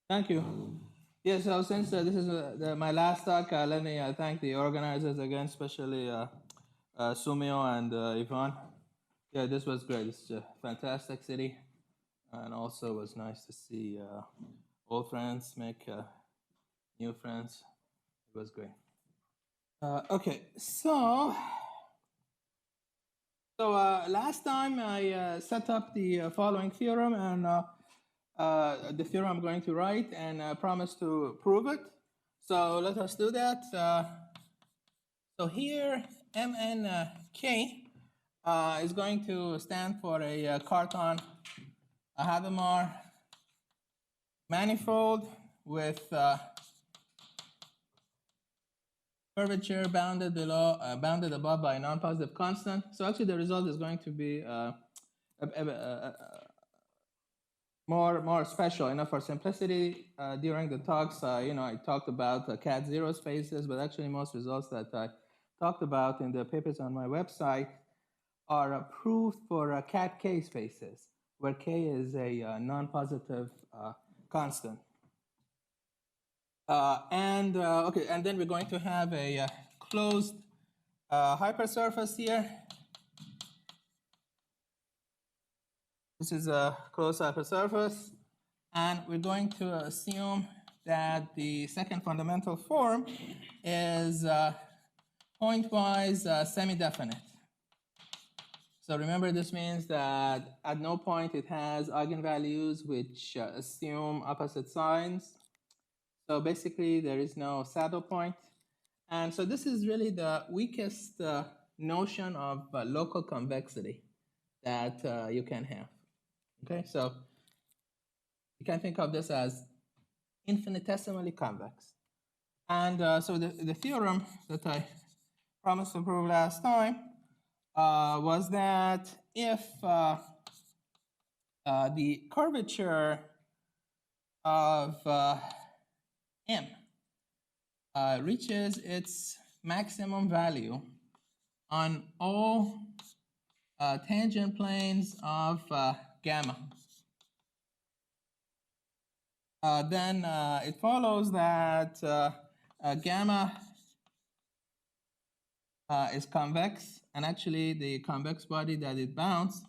Thank you. Yeah, so since this is my last talk, let me thank the organizers again, especially Sumio and Ivan. Yeah, this was great. It's a fantastic city, and also it was nice to see old friends make new friends. It was great. Okay, so last time I set up the following theorem, and the theorem I'm going to write, and promise to prove it. So let us do that. So here, MNK is going to stand for a Cartan Hadamard manifold with curvature bounded above by a non-positive constant. So actually, the result is going to be more special. For simplicity, during the talks, I talked about cat zero spaces, but actually most results that I talked about in the papers on my website are proved for cat k spaces, where k is a non-positive constant. And then we're going to have a closed hypersurface here. This is a closed hypersurface, and we're going to assume that the second fundamental form is pointwise semi-definite. So remember, this means that at no point it has eigenvalues which assume opposite signs. So basically, there is no saddle point. And so this is really the weakest notion of local convexity that you can have. Okay, so you can think of this as infinitesimally convex. And so the theorem that I promised to prove last time was that if the curvature of M reaches its maximum value on all tangent planes of gamma, then it follows that gamma is convex, and actually the convex body that it bounds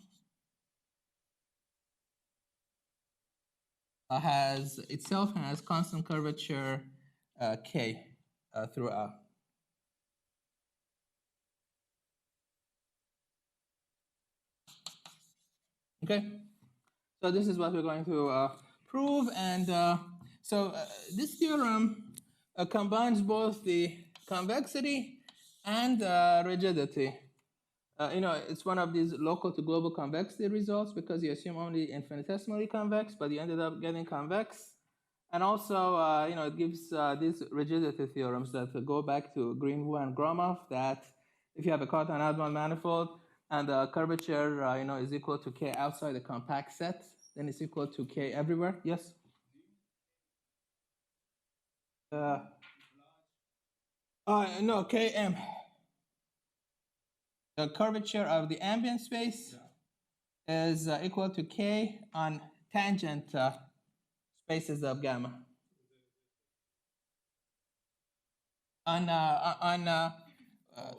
itself has constant curvature k throughout. Okay, so this is what we're going to prove, and so this theorem combines both the convexity and rigidity. It's one of these local to global convexity results because you assume only infinitesimally convex, but you ended up getting convex. And also, it gives these rigidity theorems that go back to Green-Wu and Gromov, that if you have a Cartan Hadamard manifold and the curvature, is equal to k outside the compact set, then it's equal to k everywhere. Yes? No, km. The curvature of the ambient space is equal to k on tangent spaces of gamma.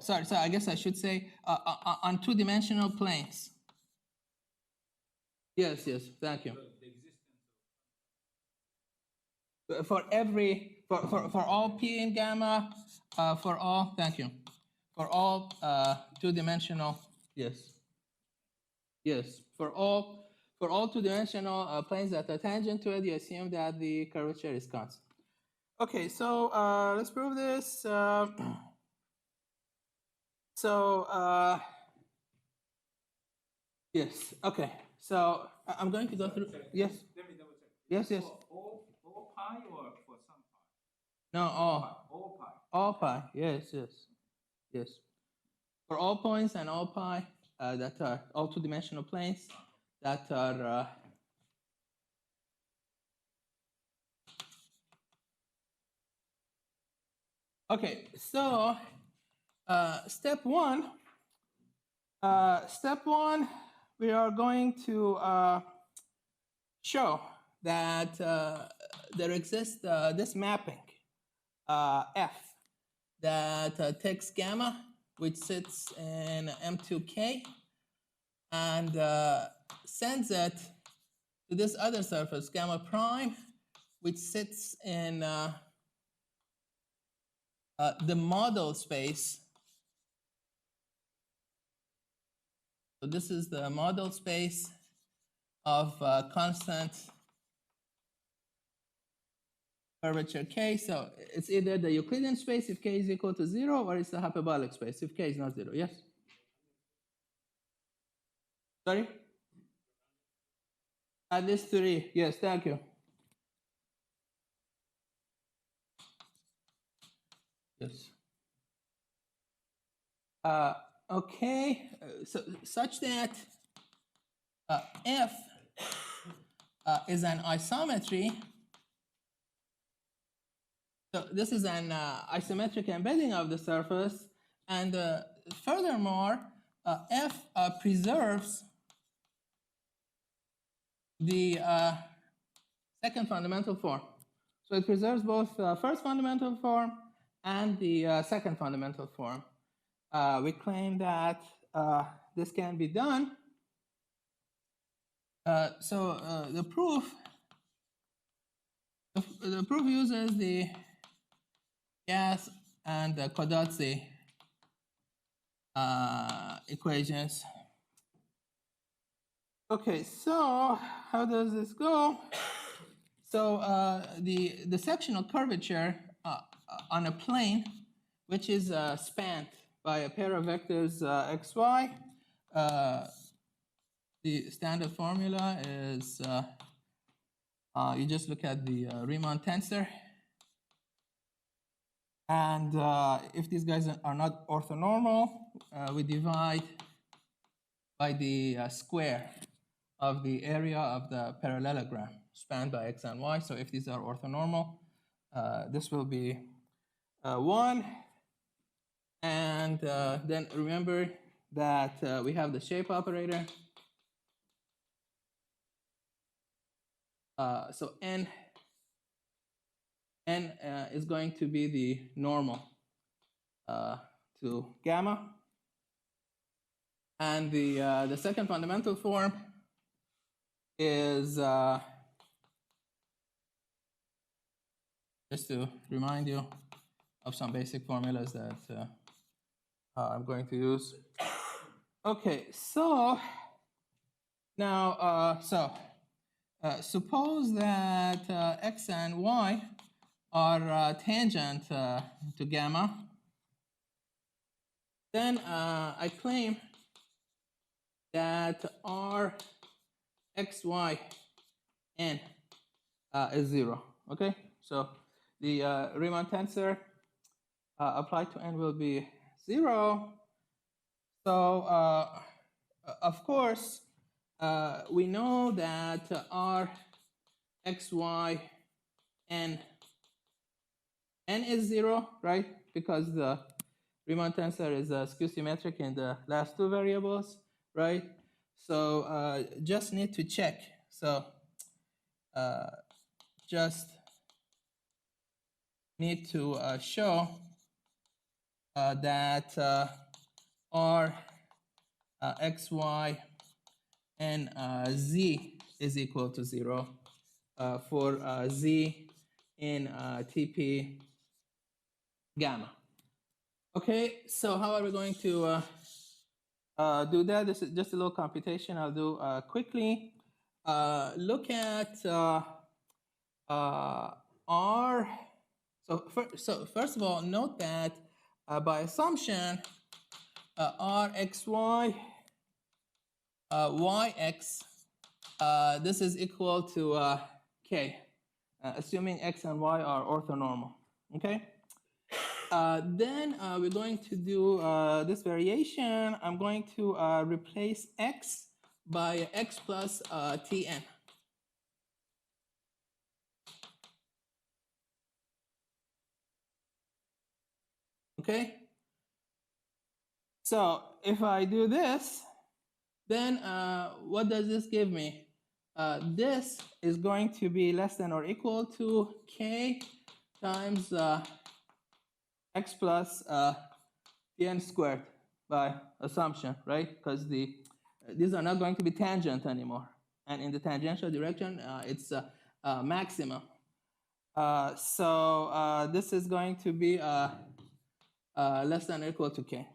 Sorry, I guess I should say on two-dimensional planes. Yes, thank you. For all p in gamma, for all, thank you. For all two-dimensional, yes. For all two-dimensional planes that are tangent to it, you assume that the curvature is constant. Okay, so let's prove this. Yes. Okay. So I'm going to go through. Yes. Let me double check. Yes. For all pi or for some pi? No, all. All pi. All pi. Yes. For all points and all pi that are all two-dimensional planes that are. Okay. So step one. We are going to show that there exists this mapping F that takes gamma, which sits in M2K, and sends it to this other surface, gamma prime, which sits in the model space. So this is the model space of constant curvature K. So it's either the Euclidean space if K is equal to 0, or it's the hyperbolic space if K is not 0. Yes? Sorry? At least 3. Yes, thank you. Yes. Okay, so such that F is an isometry. So this is an isometric embedding of the surface, and furthermore, F preserves the second fundamental form. So it preserves both the first fundamental form and the second fundamental form. We claim that this can be done. So the proof uses the gas and the Kodotzi equations. Okay, so how does this go? So the sectional curvature on a plane, which is spanned by a pair of vectors xy, the standard formula is you just look at the Riemann tensor, and if these guys are not orthonormal, we divide by the square of the area of the parallelogram spanned by x and y. So if these are orthonormal, this will be 1. And then remember that we have the shape operator. So n is going to be the normal to gamma. And the second fundamental form is, just to remind you of some basic formulas that I'm going to use. Okay, so now, suppose that x and y are tangent to gamma, then I claim that R xy n is 0. Okay, so the Riemann tensor applied to n will be 0. So of course we know that R xy n is 0, right? Because the Riemann tensor is skew symmetric in the last two variables, right? So just need to check. So just need to show that R xy and z is equal to 0 for z in TP gamma. Okay, so how are we going to do that? This is just a little computation I'll do quickly. Look at R. So first of all, note that by assumption, R xy yx, this is equal to k, assuming x and y are orthonormal. Okay. Then we're going to do this variation. I'm going to replace x by x plus tn. Okay. So if I do this, then what does this give me? this is going to be less than or equal to k times x plus n squared by assumption, right? Because these are not going to be tangent anymore. And in the tangential direction, it's maximum. So this is going to be less than or equal to k.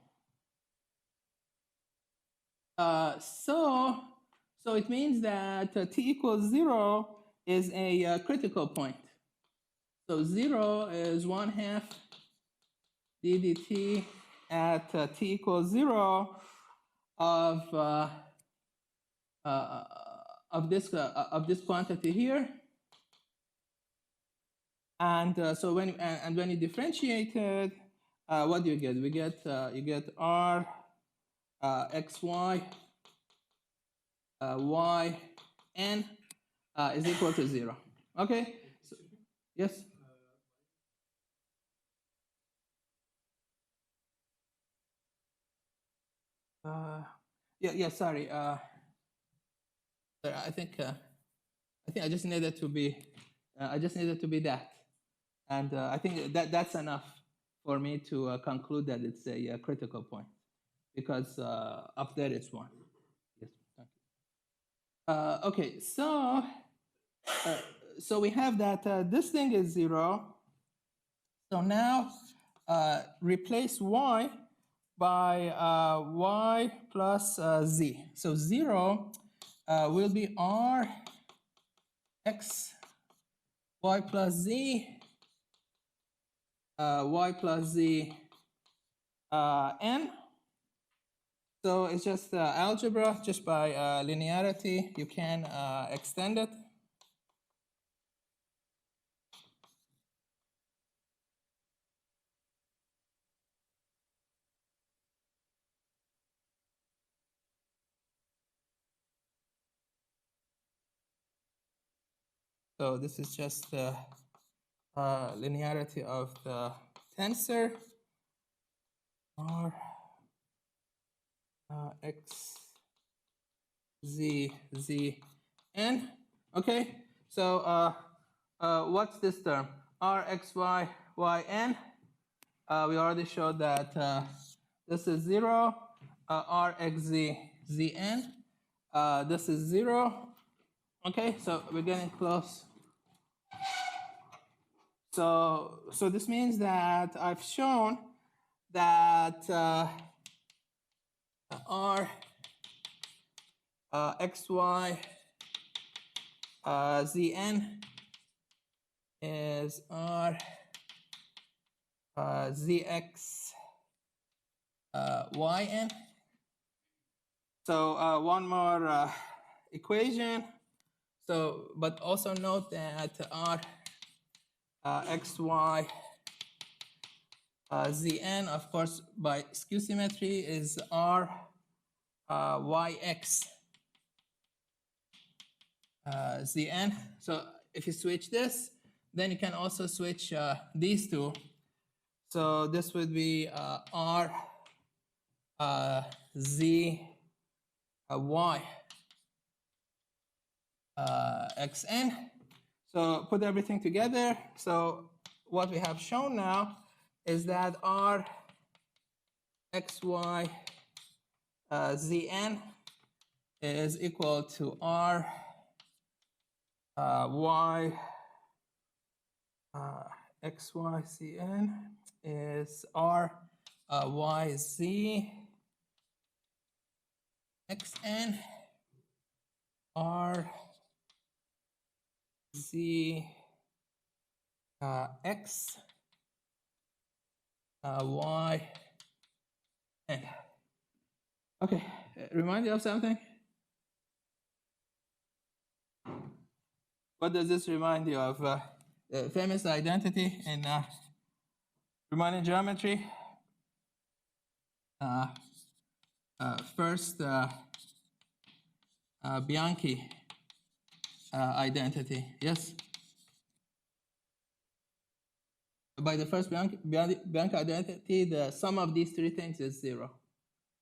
So it means that t equals 0 is a critical point. So 0 is 1/2 d dt at t equals 0 of this quantity here. And so when you differentiate it, what do you get? You get r xy y n is equal to 0. Okay. So, yes. Yeah. Sorry. I think I just needed to be. I just needed to be that, and I think that's enough for me to conclude that it's a critical point, because up there it's 1. Yes. Thank you. Okay. So we have that this thing is 0. So now replace y by y plus z. So 0 will be r x y plus z y plus z n. So it's just algebra, just by linearity you can extend it. So this is just the linearity of the tensor r x z z n. Okay, so what's this term? R x y y n. We already showed that this is 0. R x z z n. This is 0. Okay, so we're getting close. So this means that I've shown that r xy zn is r zx yn. So one more equation. So, but also note that r xy zn, of course, by skew symmetry is r yx zn. So if you switch this, then you can also switch these two. So this would be r z y xn. So put everything together. So what we have shown now is that r xy zn is equal to r y xy zn is r y z xn r z x y n. Okay, remind you of something? What does this remind you of? The famous identity in Riemann geometry. First Bianchi identity, yes? By the first Bianchi identity, the sum of these three things is 0,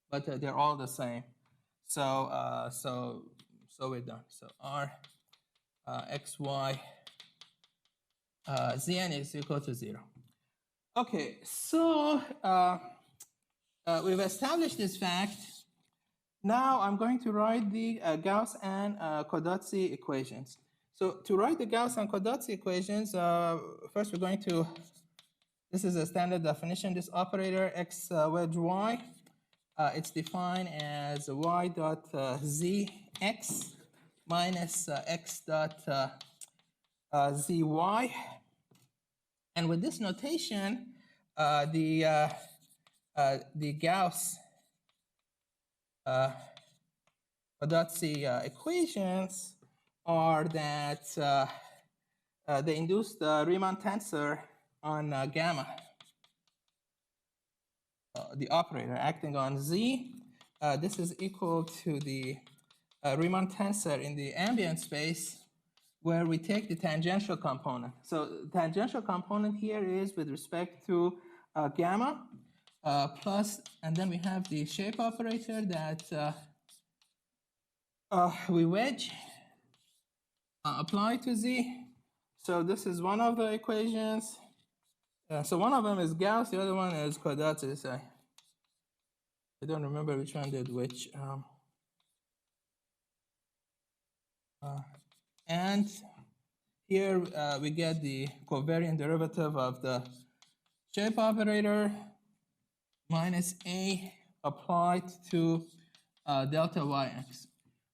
but they're all the same. So So we're done. So R x, y, Zn is equal to 0. Okay, so we've established this fact. Now I'm going to write the Gauss and Kodotsi equations. So to write the Gauss and Kodotsi equations, first we're going to, this is a standard definition, this operator x wedge y, it's defined as y dot zx minus x dot zy. And with this notation, the Gauss Kodotsi equations are that they induce the Riemann tensor on gamma, the operator acting on z. This is equal to the Riemann tensor in the ambient space, where we take the tangential component. So the tangential component here is with respect to gamma plus, and then we have the shape operator that we wedge apply to z. So this is one of the equations. So one of them is Gauss, the other one is Kodotsi. So I don't remember which one did which. And here we get the covariant derivative of the shape operator minus a applied to delta yx.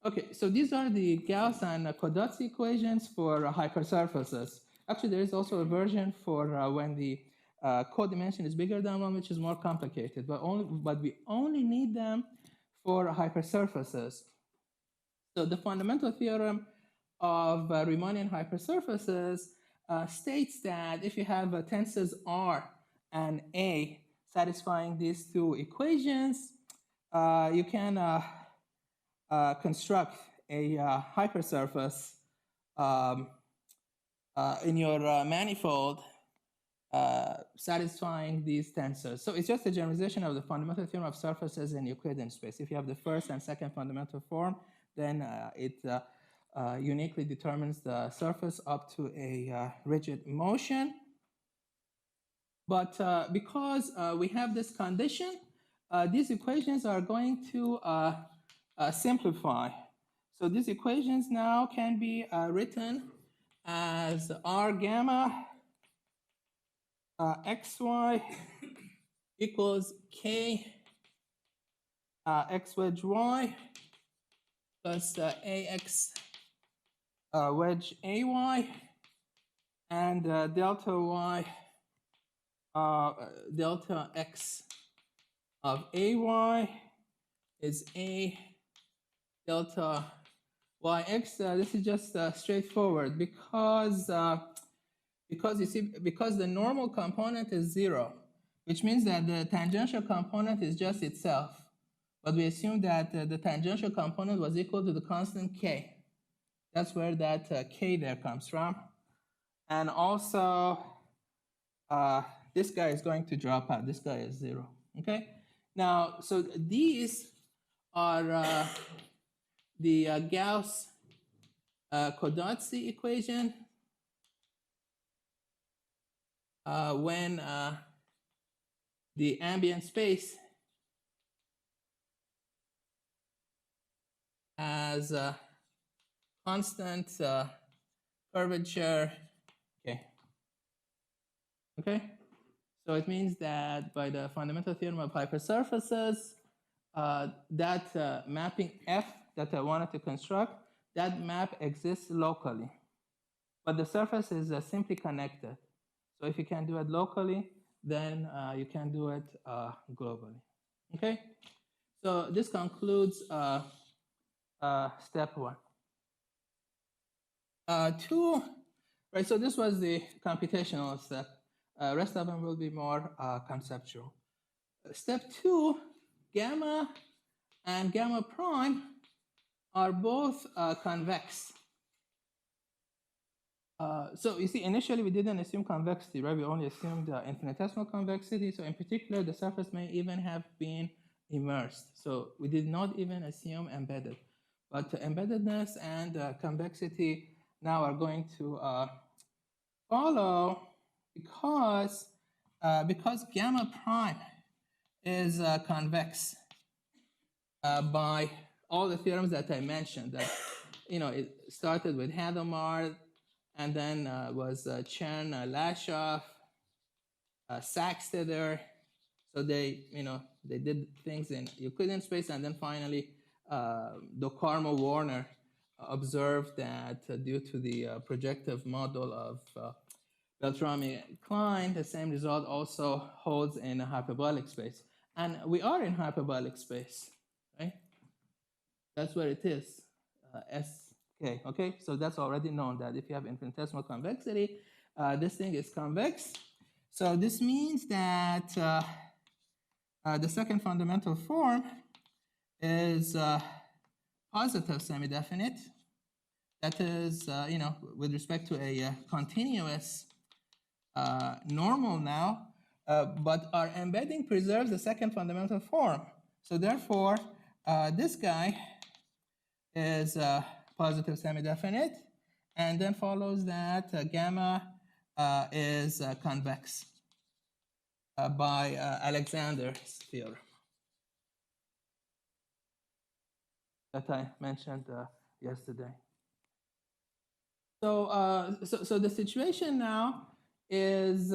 Okay, so these are the Gauss and Kodotsi equations for hypersurfaces. Actually, there is also a version for when the codimension is bigger than 1, which is more complicated, but we only need them for hypersurfaces. So the fundamental theorem of Riemannian hypersurfaces states that if you have tensors R and A satisfying these two equations, you can construct a hypersurface in your manifold satisfying these tensors. So it's just a generalization of the fundamental theorem of surfaces in Euclidean space. If you have the first and second fundamental form, then it uniquely determines the surface up to a rigid motion. But because we have this condition, these equations are going to simplify. So these equations now can be written as R gamma xy equals k x wedge y plus ax wedge ay, and delta y delta x of ay is a delta yx. This is just straightforward because you see, because the normal component is 0, which means that the tangential component is just itself. But we assume that the tangential component was equal to the constant k. That's where that k there comes from. And also, this guy is going to drop out. This guy is 0. Okay? Now, so these are the Gauss Kodotsi equation when the ambient space has constant curvature. Okay, so it means that by the fundamental theorem of hypersurfaces, that mapping F that I wanted to construct, that map exists locally, but the surface is simply connected. So if you can do it locally, then you can do it globally. Okay, so this concludes step 1. 2, right? So this was the computational step. Rest of them will be more conceptual. Step 2, gamma and gamma prime are both convex. So you see, initially we didn't assume convexity, right? We only assumed infinitesimal convexity. So in particular, the surface may even have been immersed. So we did not even assume embedded. but embeddedness and convexity now are going to follow because gamma prime is convex by all the theorems that I mentioned. That it started with Hadamard, and then was Chen, Lashoff, Sacksteder. So they did things in Euclidean space, and then finally Doccarmo Warner observed that due to the projective model of Beltrami-Klein, the same result also holds in a hyperbolic space. And we are in hyperbolic space, right? That's where it is, SK, okay? So that's already known that if you have infinitesimal convexity, this thing is convex. So this means that the second fundamental form is positive semi-definite. That is, with respect to a continuous normal now, but our embedding preserves the second fundamental form. So therefore, this guy is positive semi-definite, and then follows that gamma is convex by Alexander's theorem that I mentioned yesterday. So, so the situation now is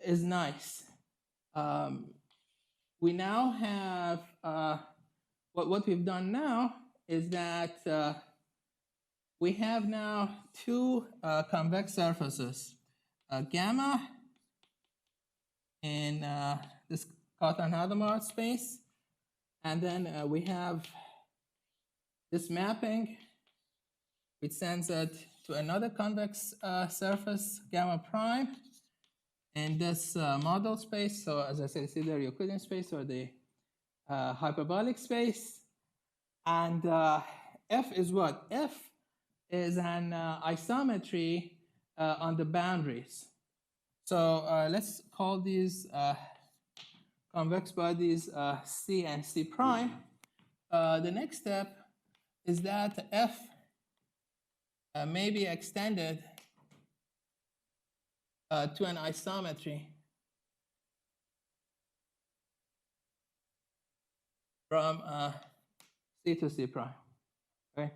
nice. We now have what we've done now is that we have now two convex surfaces, gamma in this Cartan-Hadamard space, and then we have this mapping which sends it to another convex surface, gamma prime, in this model space. So as I said, it's either Euclidean space or the hyperbolic space. And F is what? F is an isometry on the boundaries. So let's call these convex bodies C and C prime. The next step is that F may be extended to an isometry from C to C prime, right?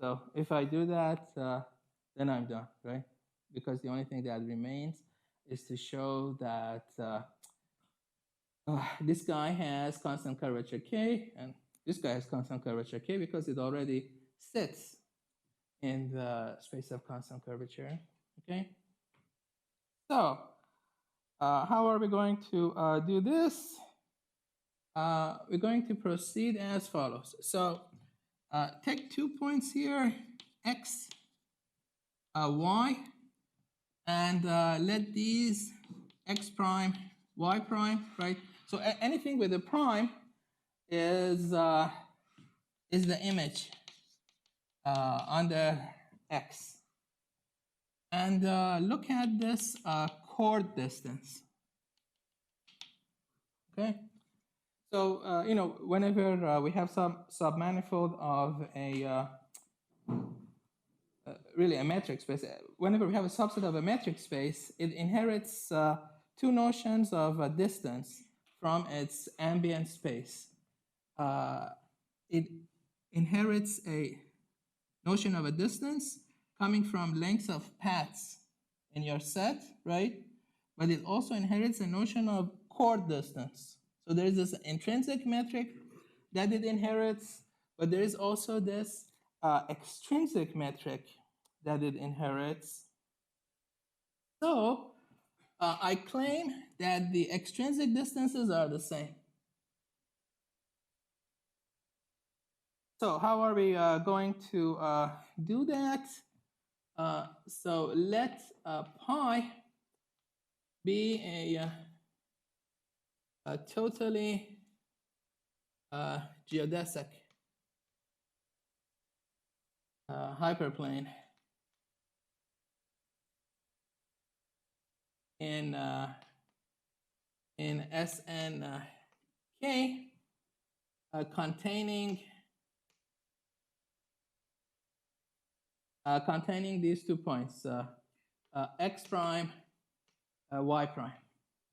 So if I do that, then I'm done, right? Because the only thing that remains is to show that this guy has constant curvature K, and this guy has constant curvature K because it already sits in the space of constant curvature, okay? So how are we going to do this? We're going to proceed as follows. So take 2 points here, X, Y, and let these X prime, Y prime, right? So anything with a prime is the image under X. And look at this chord distance. Okay. So whenever we have some submanifold of a really a metric space, whenever we have a subset of a metric space, it inherits two notions of distance from its ambient space. It inherits a notion of a distance coming from lengths of paths in your set, right? But it also inherits a notion of chord distance. So there is this intrinsic metric that it inherits, but there is also this extrinsic metric that it inherits. So I claim that the extrinsic distances are the same. So how are we going to do that? So let pi be a totally geodesic hyperplane in SN K containing containing these 2 points, x prime, y prime.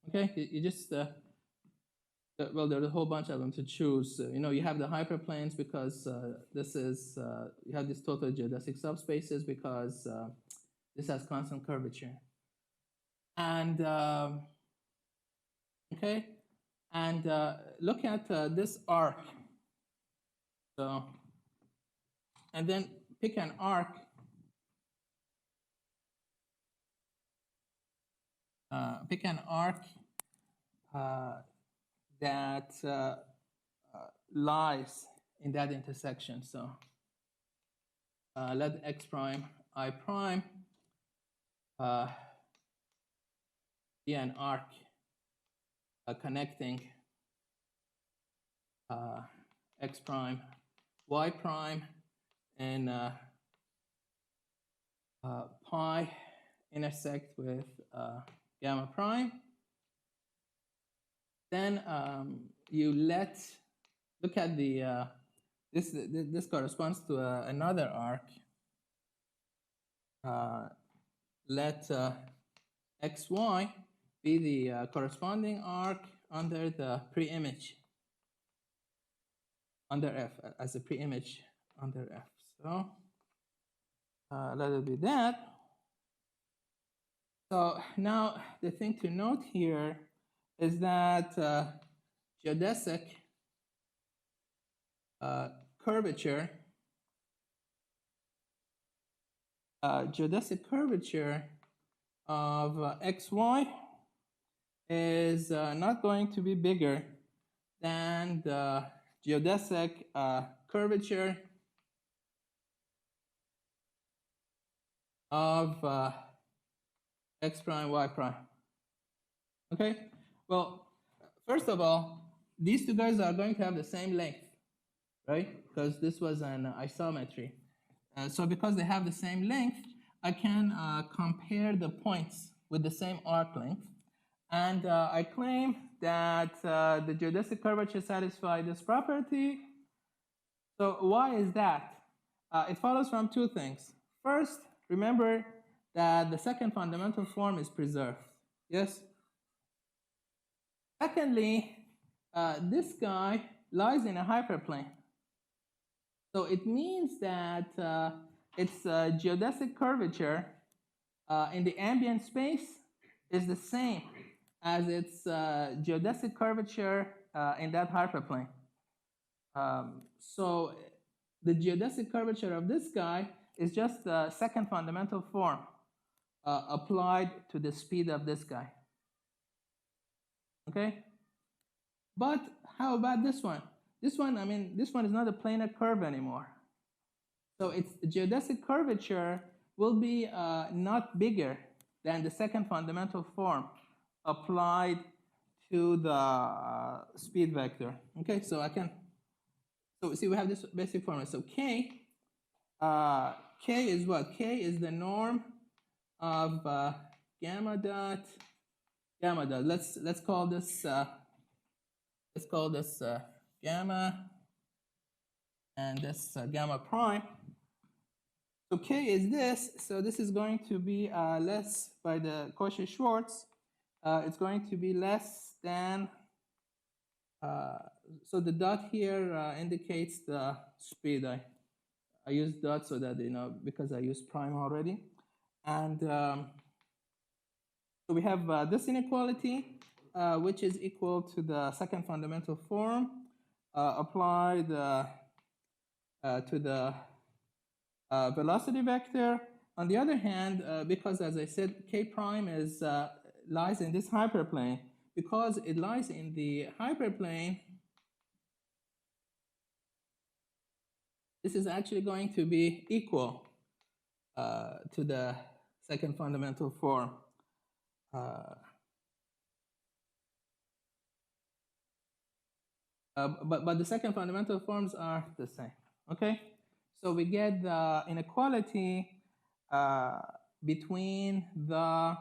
Okay, you just well, there's a whole bunch of them to choose. You have the hyperplanes because this is you have these total geodesic subspaces because this has constant curvature. And okay, and look at this arc. So, and then pick an arc. Pick an arc that lies in that intersection. So let x prime, I prime be an arc connecting x prime, y prime, and pi intersect with gamma prime. Then you look at the this corresponds to another arc. Let xy be the corresponding arc under the pre-image under F, as a pre-image under F. So let it be that. So now the thing to note here is that geodesic curvature of xy is not going to be bigger than the geodesic curvature of x prime, y prime. Okay, well, first of all, these 2 guys are going to have the same length, right? Because this was an isometry. So because they have the same length, I can compare the points with the same arc length. And I claim that the geodesic curvature satisfies this property. So why is that? It follows from 2 things. First, remember that the second fundamental form is preserved. Yes? Secondly, this guy lies in a hyperplane. So it means that its geodesic curvature in the ambient space is the same as its geodesic curvature in that hyperplane. So the geodesic curvature of this guy is just the second fundamental form applied to the speed of this guy. Okay? But how about this one? This one is not a planar curve anymore. So its geodesic curvature will be not bigger than the second fundamental form applied to the speed vector. Okay, so see, we have this basic formula. So K is what? K is the norm of gamma dot. Let's call this gamma, and this gamma prime. So K is this. So this is going to be less by the Cauchy-Schwarz. It's going to be less than. So the dot here indicates the speed. I use dot so that because I use prime already, and so we have this inequality, which is equal to the second fundamental form applied to the velocity vector. On the other hand, because as I said, K prime lies in this hyperplane, because it lies in the hyperplane, this is actually going to be equal to the second fundamental form. But the second fundamental forms are the same. Okay, so we get the inequality between the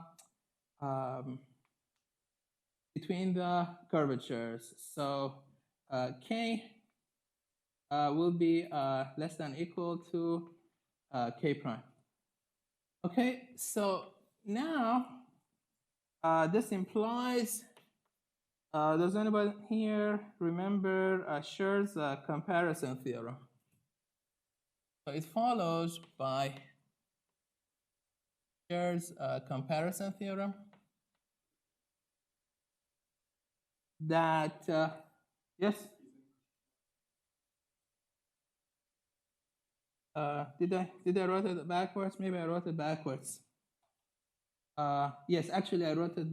curvatures. So K will be less than or equal to K prime. Okay, so now this implies, does anybody here remember Scher's comparison theorem? So it follows by Scher's comparison theorem that, yes? Did I write it backwards? Maybe I wrote it backwards. Yes, actually I wrote it.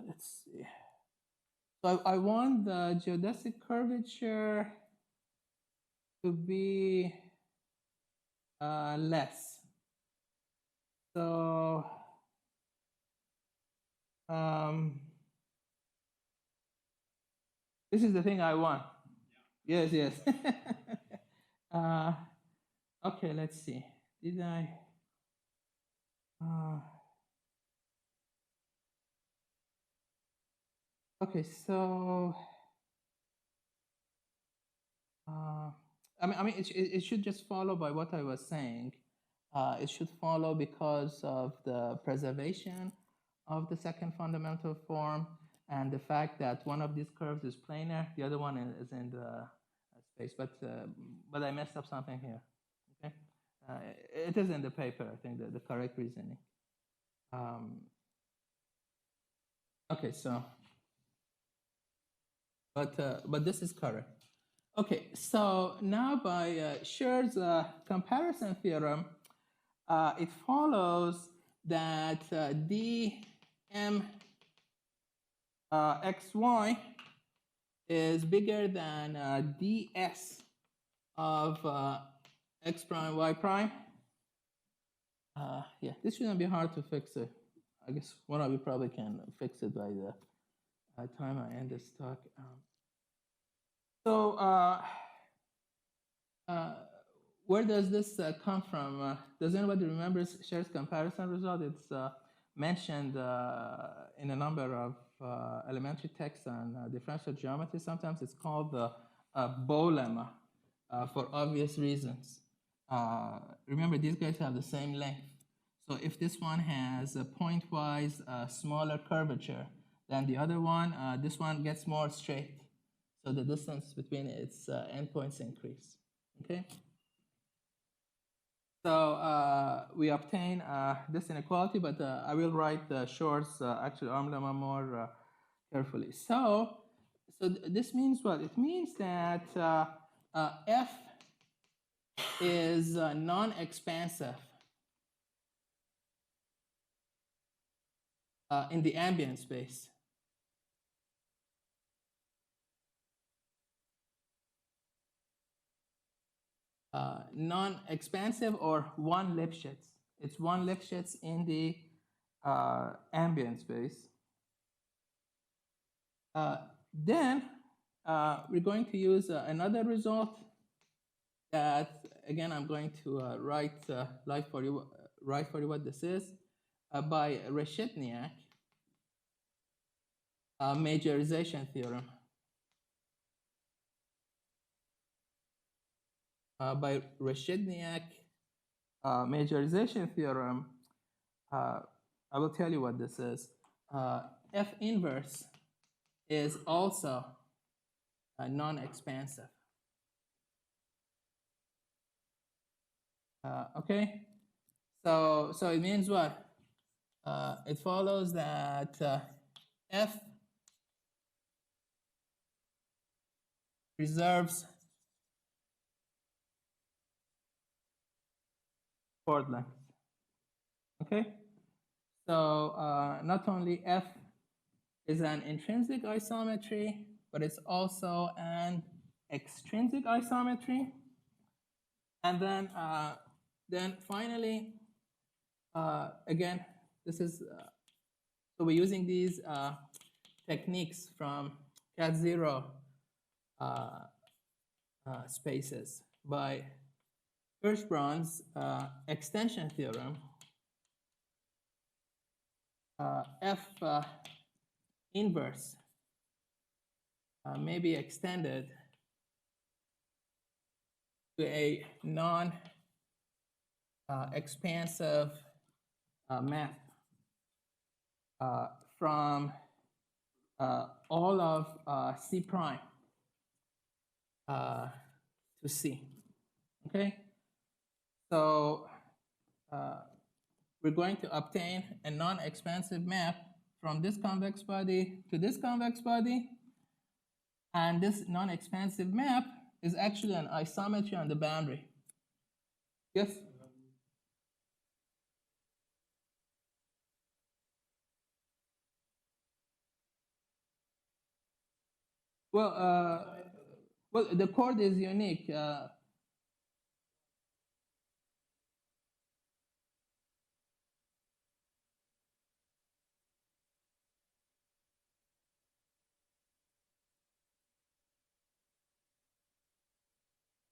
Let's see. So I want the geodesic curvature to be less. So this is the thing I want. Yeah. Yes. Okay, let's see. Did I? Okay, so I mean, it should just follow by what I was saying. It should follow because of the preservation of the second fundamental form and the fact that one of these curves is planar, the other one is in the space. But I messed up something here. Okay, it is in the paper. I think the correct reasoning. Okay, so but this is correct. Okay, so now by Scher's comparison theorem, it follows that dm xy is bigger than ds of x prime y prime. Yeah, this shouldn't be hard to fix it. I guess one of you probably can fix it by the time I end this talk. So where does this come from? Does anybody remember Scher's comparison result? It's mentioned in a number of elementary texts on differential geometry. Sometimes it's called the Bow lemma for obvious reasons. Remember, these guys have the same length. So if this one has a pointwise smaller curvature than the other one, this one gets more straight. So the distance between its endpoints increase. Okay. So we obtain this inequality, but I will write Shor's actual arm lemma more carefully. So this means what? It means that F is non-expansive in the ambient space. Non-expansive or one Lipschitz. It's one Lipschitz in the ambient space. Then we're going to use another result that, again, I'm going to write for you what this is by Reshetniak majorization theorem. By Reshetniak majorization theorem, I will tell you what this is. F inverse is also non-expansive. Okay, so it means what? It follows that F preserves chord length. Okay, so not only F is an intrinsic isometry, but it's also an extrinsic isometry. And then finally, again, this is so we're using these techniques from cat zero spaces by Hirschsprung's extension theorem. F inverse may be extended to a non-expansive map from all of C prime to C. Okay? So we're going to obtain a non-expansive map from this convex body to this convex body. And this non-expansive map is actually an isometry on the boundary. Yes? Well, the chord is unique.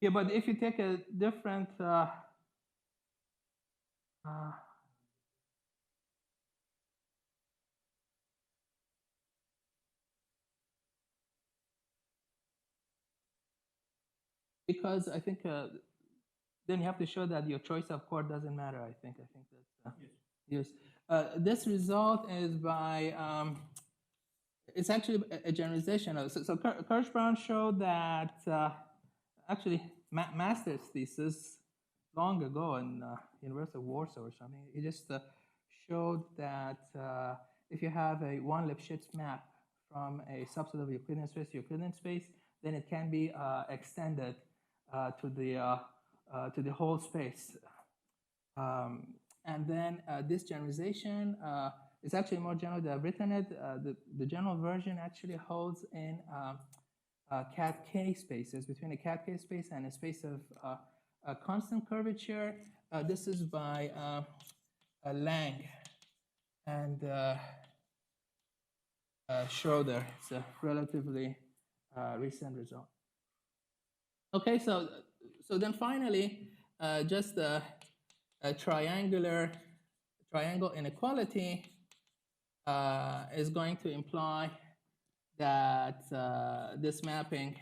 Yeah, but if you take a different because I think then you have to show that your choice of chord doesn't matter. I think that's yes. This result is by it's actually a generalization. So Kirsch-Brown showed that actually master's thesis long ago in University of Warsaw or something. He just showed that if you have a one Lipschitz map from a subset of Euclidean space to Euclidean space, then it can be extended to the whole space. And then this generalization is actually more general than I've written it. The general version actually holds in cat K spaces, between a cat K space and a space of a constant curvature. This is by Lang and Schroeder. It's a relatively recent result. Okay, so then finally, just a triangle inequality is going to imply that this mapping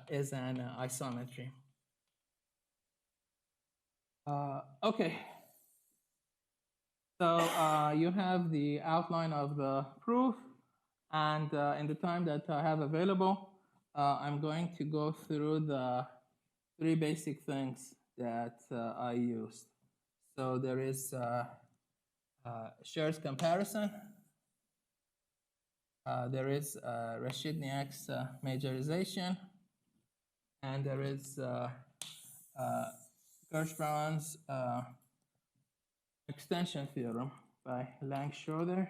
is an isometry. Okay. So you have the outline of the proof, and in the time that I have available, I'm going to go through the three basic things that I used. So there is Scher's comparison. There is Rashidniak's majorization, and there is Kirsch-Brown's extension theorem by Lang-Schroeder.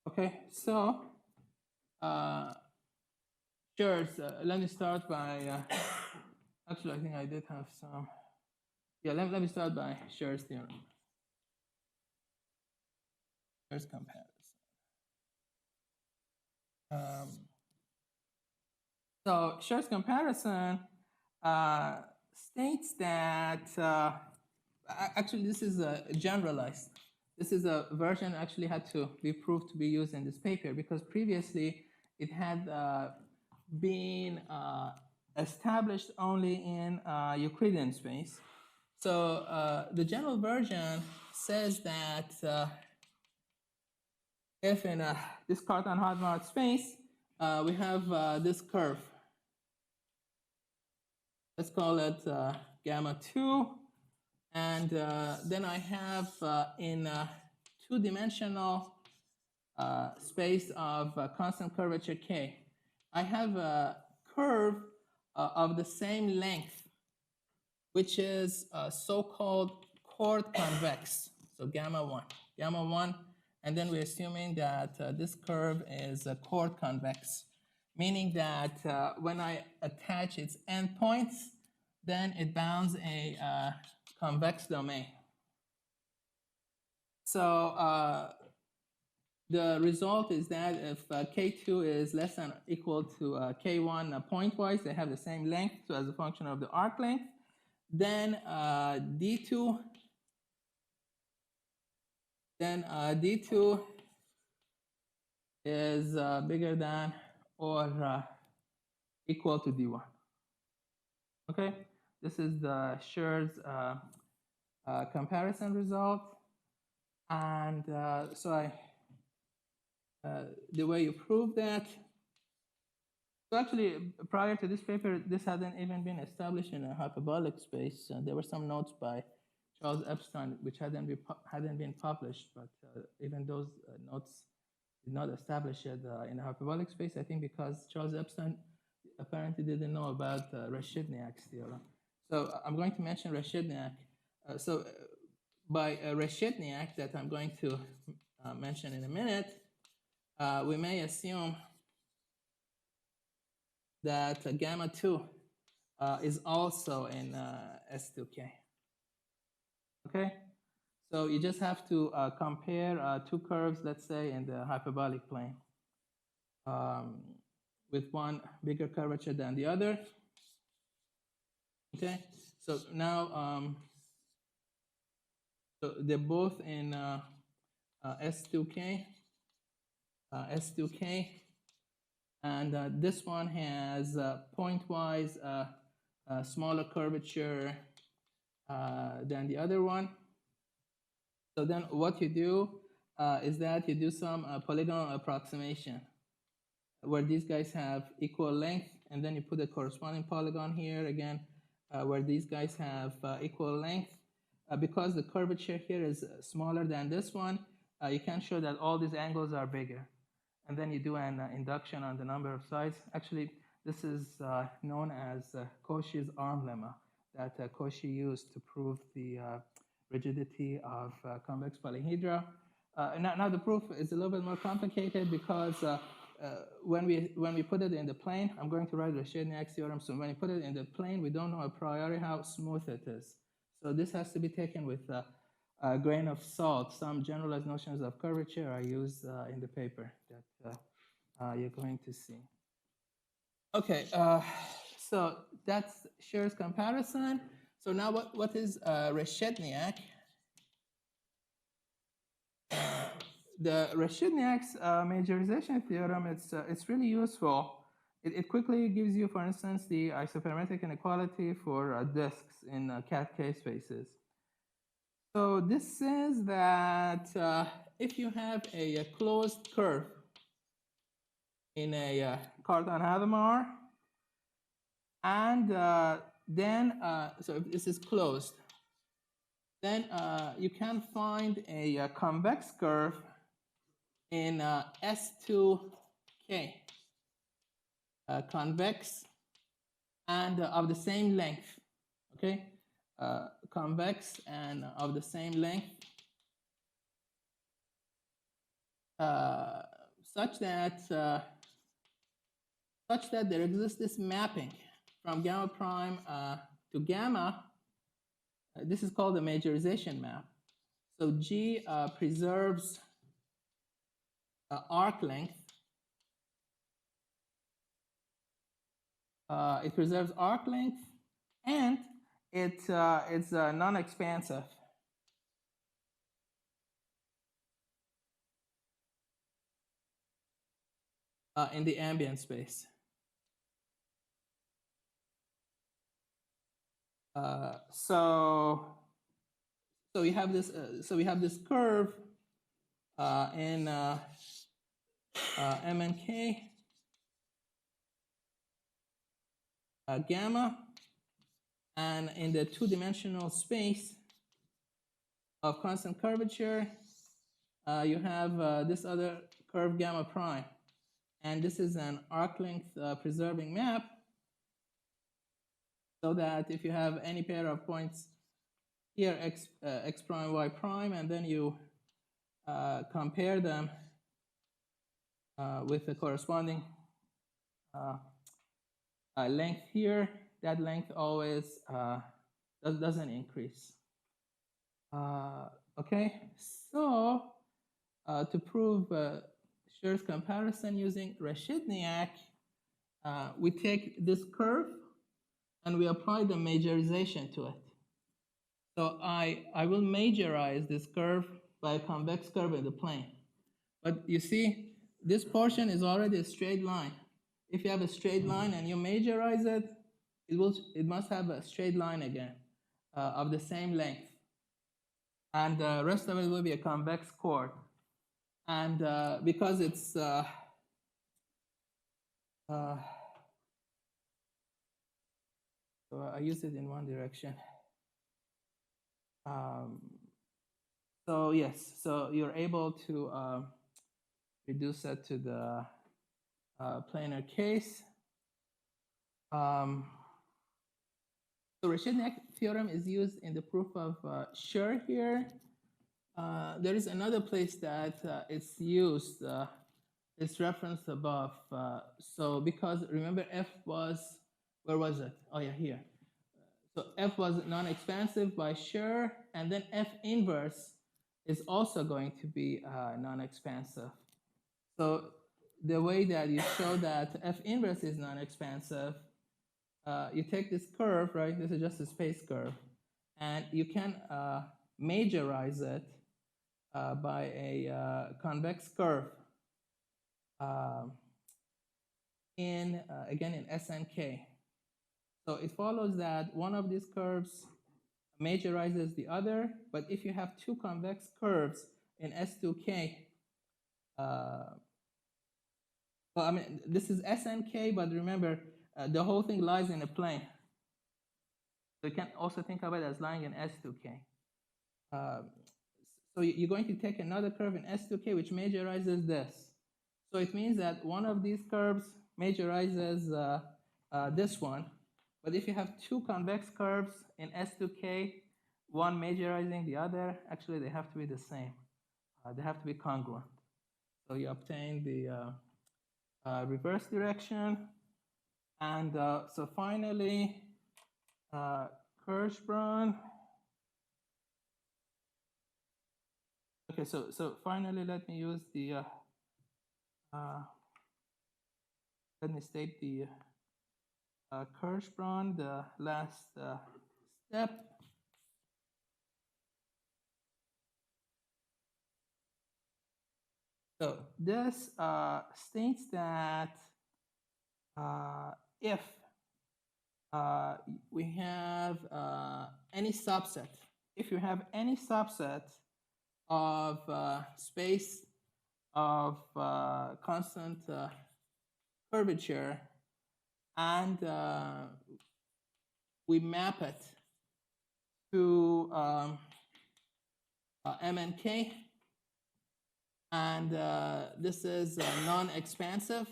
Okay, so Scher's, let me start by, actually I think I did have some, yeah, let me start by Scher's theorem. Scher's comparison. So Scher's comparison states that, actually this is generalized. This is a version actually had to be proved to be used in this paper because previously it had been established only in Euclidean space. So the general version says that if in this Cartan-Hadamard space, we have this curve. Let's call it gamma 2. And then I have in two-dimensional space of constant curvature K, I have a curve of the same length, which is so-called chord convex. So gamma 1. Gamma 1, and then we're assuming that this curve is chord convex, meaning that when I attach its endpoints, then it bounds a convex domain. So the result is that if K2 is less than or equal to K1 pointwise, they have the same length, so as a function of the arc length, then D2 then D2 is bigger than or equal to D1. Okay, this is the Scher's comparison result. And so the way you prove that, so actually prior to this paper, this hadn't even been established in a hyperbolic space. There were some notes by Charles Epstein which hadn't been published, but even those notes did not establish it in a hyperbolic space. I think because Charles Epstein apparently didn't know about Reshidniak's theorem. So I'm going to mention Reshidniak. By Reshidniak that I'm going to mention in a minute, we may assume that gamma 2 is also in S2K. Okay, so you just have to compare two curves, let's say, in the hyperbolic plane, with one bigger curvature than the other. Okay, so now so they're both in S2K, S2K, and this one has pointwise smaller curvature than the other one. So then what you do is that you do some polygonal approximation where these guys have equal length, and then you put a corresponding polygon here again where these guys have equal length. Because the curvature here is smaller than this one, you can show that all these angles are bigger. And then you do an induction on the number of sides. Actually, this is known as Cauchy's arm lemma that Cauchy used to prove the rigidity of convex polyhedra. Now the proof is a little bit more complicated because when we put it in the plane, I'm going to write the Reshidniak's theorem. So when you put it in the plane, we don't know a priori how smooth it is. So this has to be taken with a grain of salt. Some generalized notions of curvature are used in the paper that you're going to see. Okay, so that's Scher's comparison. So now what is Reshidniak? The Reshidniak's majorization theorem, it's really useful. It quickly gives you, for instance, the isoperimetric inequality for disks in cat-K spaces. So this says that if you have a closed curve in a Cartan-Hadamard, and then, so if this is closed, then you can find a convex curve in S2K, convex and of the same length, okay? Convex and of the same length, such that there exists this mapping from gamma prime to gamma. This is called the majorization map. So G preserves arc length. It preserves arc length, and it's non-expansive. In the ambient space. So we have this. So we have this curve in M and K gamma, and in the two-dimensional space of constant curvature, you have this other curve gamma prime, and this is an arc length preserving map. So that if you have any pair of points here, x prime, y prime, and then you compare them with the corresponding length here, that length always doesn't increase. Okay, so to prove Scher's comparison using Reshidniak, we take this curve and we apply the majorization to it. So I will majorize this curve by a convex curve in the plane. But you see, this portion is already a straight line. If you have a straight line and you majorize it, it must have a straight line again of the same length. And the rest of it will be a convex chord. And because it's so I use it in one direction. So yes, so you're able to reduce it to the planar case. So Rashidniak theorem is used in the proof of Schur here. There is another place that it's used. It's referenced above. So because remember F was, where was it? Oh yeah, here. So F was non-expansive by Schur, and then F inverse is also going to be non-expansive. So the way that you show that F inverse is non-expansive, you take this curve, right? This is just a space curve, and you can majorize it by a convex curve again in S and K. So it follows that one of these curves majorizes the other, but if you have two convex curves in S2K, well, I mean, this is S and K, but remember, the whole thing lies in a plane. So you can also think of it as lying in S2K. So you're going to take another curve in S2K, which majorizes this. So it means that one of these curves majorizes this one. But if you have two convex curves in S2K, one majorizing the other, actually they have to be the same. They have to be congruent. So you obtain the reverse direction. And so finally, Kirschbrunn. Okay, so finally, let me use the, let me state the Kirschbrunn, the last step. So this states that if we have any subset, if you have any subset of space of constant curvature, and we map it to M and K, and this is non-expansive,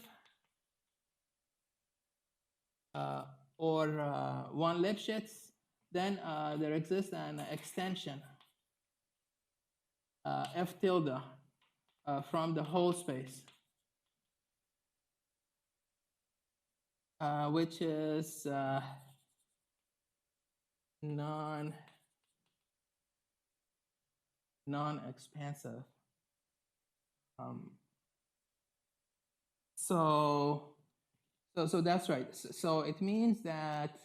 or one Lipschitz, then there exists an extension F tilde from the whole space, which is non-expansive. So that's right. So it means that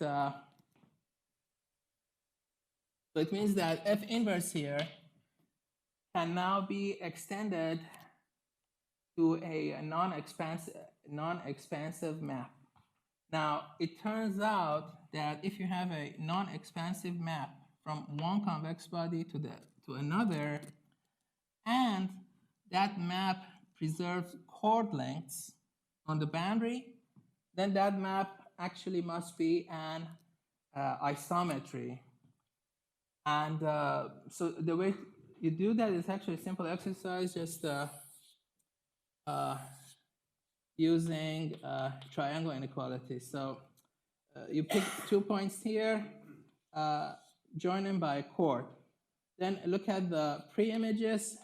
F inverse here can now be extended to a non-expansive map. Now it turns out that if you have a non-expansive map from one convex body to another, and that map preserves chord lengths on the boundary, then that map actually must be an isometry. And so the way you do that is actually a simple exercise, just using triangle inequality. So you pick 2 points here, join them by a chord. Then look at the pre-images,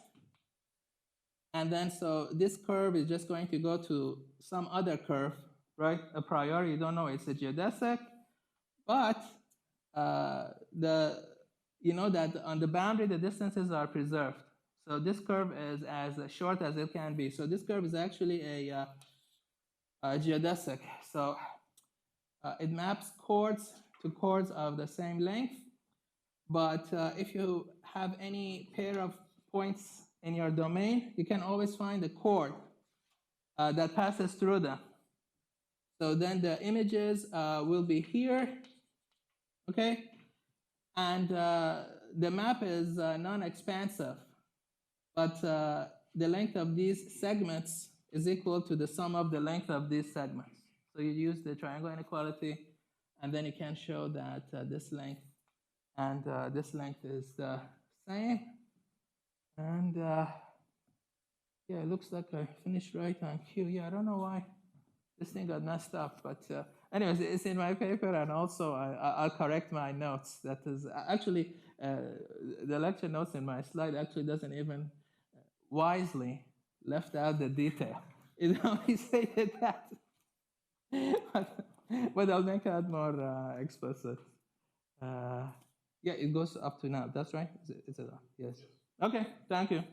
and then so this curve is just going to go to some other curve, right? A priori, you don't know it's a geodesic, but you know that on the boundary the distances are preserved. So this curve is as short as it can be. So this curve is actually a geodesic. So it maps chords to chords of the same length. But if you have any pair of points in your domain, you can always find a chord that passes through them. So then the images will be here, okay? And the map is non-expansive, but the length of these segments is equal to the sum of the length of these segments. So you use the triangle inequality, and then you can show that this length and this length is the same. And yeah, it looks like I finished right on Q. Yeah, I don't know why this thing got messed up, but anyways, it's in my paper, and also I'll correct my notes. That is actually the lecture notes in my slide actually doesn't even wisely left out the detail. It only stated that, but I'll make that more explicit. Yeah, it goes up to now. That's right. Is it up? Yes. Okay. Thank you.